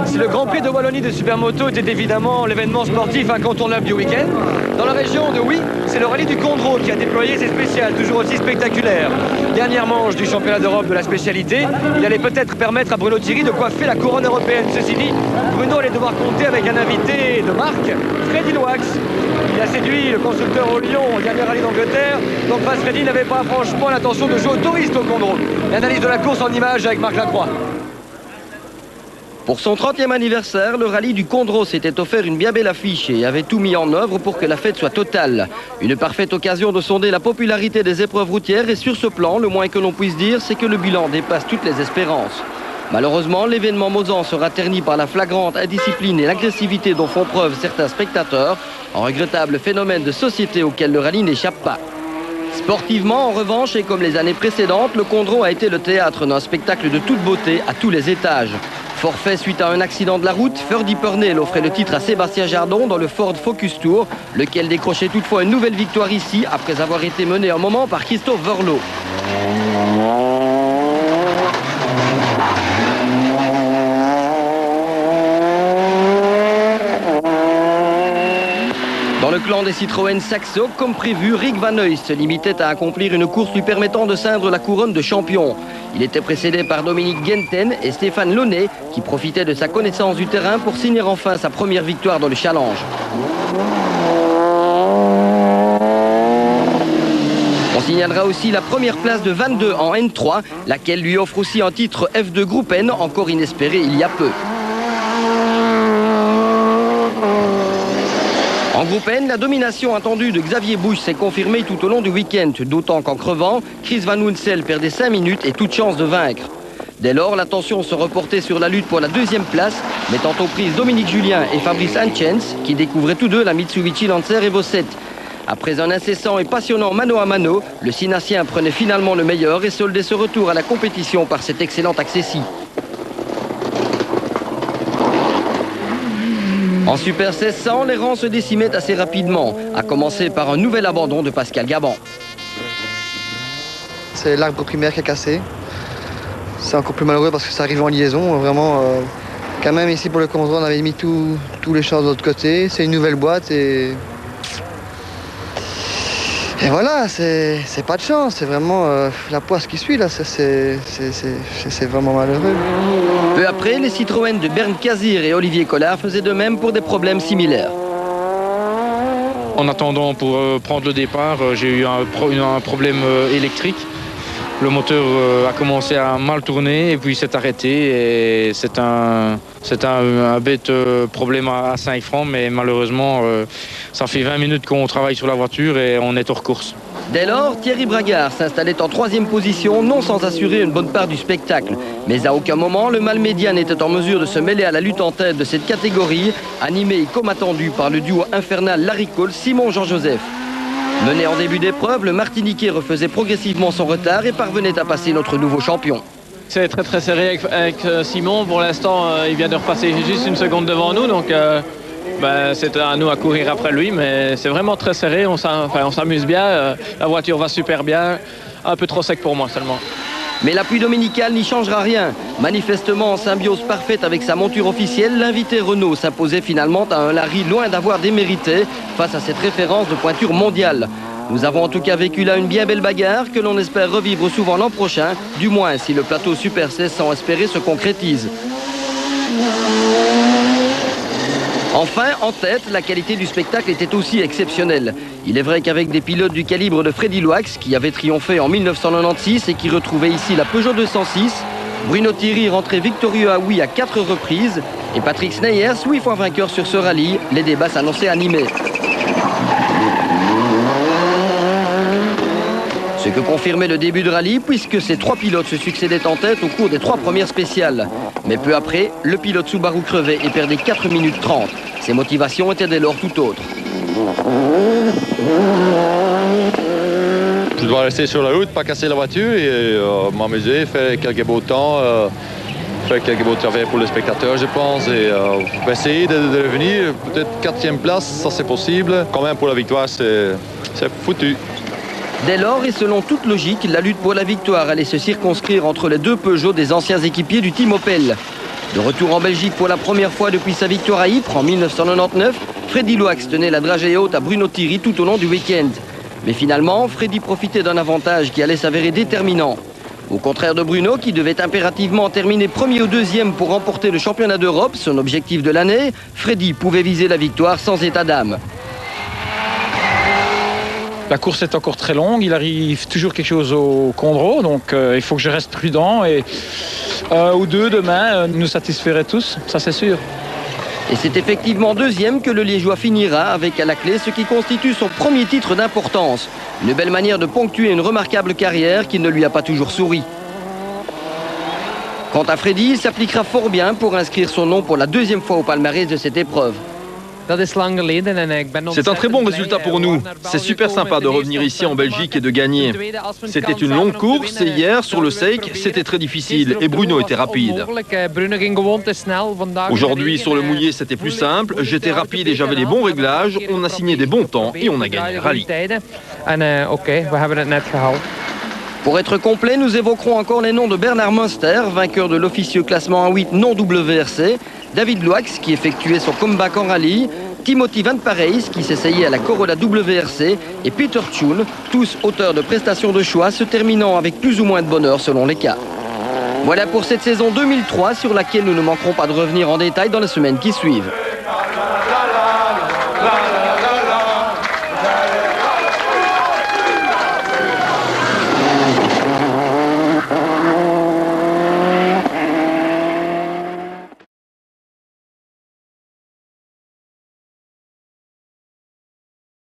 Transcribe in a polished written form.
Si le Grand Prix de Wallonie de Supermoto était évidemment l'événement sportif incontournable du week-end, dans la région de Oui, c'est le rallye du Condro qui a déployé ses spéciales, toujours aussi spectaculaires. Dernière manche du championnat d'Europe de la spécialité, il allait peut-être permettre à Bruno Thierry de coiffer la couronne européenne. Ceci dit, Bruno allait devoir compter avec un invité de marque, Freddy Loax. Il a séduit le constructeur au Lyon au dernier rallye d'Angleterre, donc Freddy n'avait pas franchement l'intention de jouer au touriste au Condro. L'analyse de la course en images avec Marc Lacroix. Pour son 30e anniversaire, le rallye du Condro s'était offert une bien belle affiche et avait tout mis en œuvre pour que la fête soit totale. Une parfaite occasion de sonder la popularité des épreuves routières et sur ce plan, le moins que l'on puisse dire, c'est que le bilan dépasse toutes les espérances. Malheureusement, l'événement mosant sera terni par la flagrante indiscipline et l'agressivité dont font preuve certains spectateurs, un regrettable phénomène de société auquel le rallye n'échappe pas. Sportivement, en revanche, et comme les années précédentes, le Condro a été le théâtre d'un spectacle de toute beauté à tous les étages. Forfait suite à un accident de la route, Ferdy Purnell offrait le titre à Sébastien Jardon dans le Ford Focus Tour, lequel décrochait toutefois une nouvelle victoire ici, après avoir été mené un moment par Christophe Verlo. Dans le clan des Citroën Saxo, comme prévu, Rick Van Heust se limitait à accomplir une course lui permettant de ceindre la couronne de champion. Il était précédé par Dominique Genten et Stéphane Launay, qui profitaient de sa connaissance du terrain pour signer enfin sa première victoire dans le challenge. On signalera aussi la première place de 22 en N3, laquelle lui offre aussi un titre F2 Groupe N, encore inespéré il y a peu. En groupe N, la domination attendue de Xavier Busch s'est confirmée tout au long du week-end, d'autant qu'en crevant, Chris Van Wounsel perdait 5 minutes et toute chance de vaincre. Dès lors, l'attention se reportait sur la lutte pour la deuxième place, mettant aux prises Dominique Julien et Fabrice Hanchens, qui découvraient tous deux la Mitsubishi Lancer Evo 7. Après un incessant et passionnant mano à mano, le Sinassien prenait finalement le meilleur et soldait ce retour à la compétition par cet excellent accessi. En Super 1600, les rangs se décimaient assez rapidement, à commencer par un nouvel abandon de Pascal Gabon. C'est l'arbre primaire qui est cassé. C'est encore plus malheureux parce que ça arrive en liaison. Vraiment, quand même ici pour le Condro, on avait mis tous les champs de l'autre côté. C'est une nouvelle boîte et voilà, c'est pas de chance. C'est vraiment la poisse qui suit là. C'est vraiment malheureux. Peu après, les Citroën de Bernd Kazir et Olivier Collard faisaient de même pour des problèmes similaires. En attendant pour prendre le départ, j'ai eu un problème électrique. Le moteur a commencé à mal tourner et puis s'est arrêté. Et c'est un bête problème à 5 francs, mais malheureusement, ça fait 20 minutes qu'on travaille sur la voiture et on est hors course. Dès lors, Thierry Bragard s'installait en 3e position, non sans assurer une bonne part du spectacle. Mais à aucun moment, le Malmédien n'était en mesure de se mêler à la lutte en tête de cette catégorie, animée comme attendu par le duo infernal Larry Cole, Simon Jean-Joseph. Mené en début d'épreuve, le Martiniquais refaisait progressivement son retard et parvenait à passer notre nouveau champion. C'est très serré avec Simon. Pour l'instant, il vient de repasser juste une seconde devant nous, donc c'est à nous à courir après lui, mais c'est vraiment très serré, on s'amuse bien, la voiture va super bien, un peu trop sec pour moi seulement. Mais l'appui dominical n'y changera rien. Manifestement en symbiose parfaite avec sa monture officielle, l'invité Renault s'imposait finalement à un Larry loin d'avoir démérité face à cette référence de pointure mondiale. Nous avons en tout cas vécu là une bien belle bagarre que l'on espère revivre souvent l'an prochain, du moins si le plateau Super 16 sans espérer se concrétise. Enfin, en tête, la qualité du spectacle était aussi exceptionnelle. Il est vrai qu'avec des pilotes du calibre de Freddy Loax, qui avait triomphé en 1996 et qui retrouvait ici la Peugeot 206, Bruno Thierry rentrait victorieux à Oui à 4 reprises, et Patrick Sneyers, 8 fois vainqueur sur ce rallye, les débats s'annonçaient animés. Ce que confirmait le début de rallye, puisque ces 3 pilotes se succédaient en tête au cours des 3 premières spéciales. Mais peu après, le pilote Subaru crevait et perdait 4 minutes 30. Ses motivations étaient dès lors tout autres. Je dois rester sur la route, pas casser la voiture et m'amuser, faire quelques beaux temps, faire quelques beaux travaux pour les spectateurs, je pense. Et essayer de revenir, peut-être 4e place, ça c'est possible. Quand même pour la victoire, c'est foutu. Dès lors, et selon toute logique, la lutte pour la victoire allait se circonscrire entre les 2 Peugeot des anciens équipiers du team Opel. De retour en Belgique pour la première fois depuis sa victoire à Ypres en 1999, Freddy Loax tenait la dragée haute à Bruno Thierry tout au long du week-end. Mais finalement, Freddy profitait d'un avantage qui allait s'avérer déterminant. Au contraire de Bruno, qui devait impérativement terminer premier ou deuxième pour remporter le championnat d'Europe, son objectif de l'année, Freddy pouvait viser la victoire sans état d'âme. La course est encore très longue, il arrive toujours quelque chose au Condro, donc il faut que je reste prudent et ou deux demain nous satisferaient tous, ça c'est sûr. Et c'est effectivement deuxième que le Liégeois finira avec à la clé ce qui constitue son premier titre d'importance. Une belle manière de ponctuer une remarquable carrière qui ne lui a pas toujours souri. Quant à Freddy, il s'appliquera fort bien pour inscrire son nom pour la deuxième fois au palmarès de cette épreuve. C'est un très bon résultat pour nous. C'est super sympa de revenir ici en Belgique et de gagner. C'était une longue course et hier, sur le Seik, c'était très difficile et Bruno était rapide. Aujourd'hui, sur le mouillé, c'était plus simple. J'étais rapide et j'avais les bons réglages. On a signé des bons temps et on a gagné le rallye. Pour être complet, nous évoquerons encore les noms de Bernard Munster, vainqueur de l'officieux classement 1-8 non WRC, David Loax qui effectuait son comeback en rallye, Timothy Van Parijs qui s'essayait à la Corolla WRC et Peter Tune, tous auteurs de prestations de choix se terminant avec plus ou moins de bonheur selon les cas. Voilà pour cette saison 2003 sur laquelle nous ne manquerons pas de revenir en détail dans les semaines qui suivent.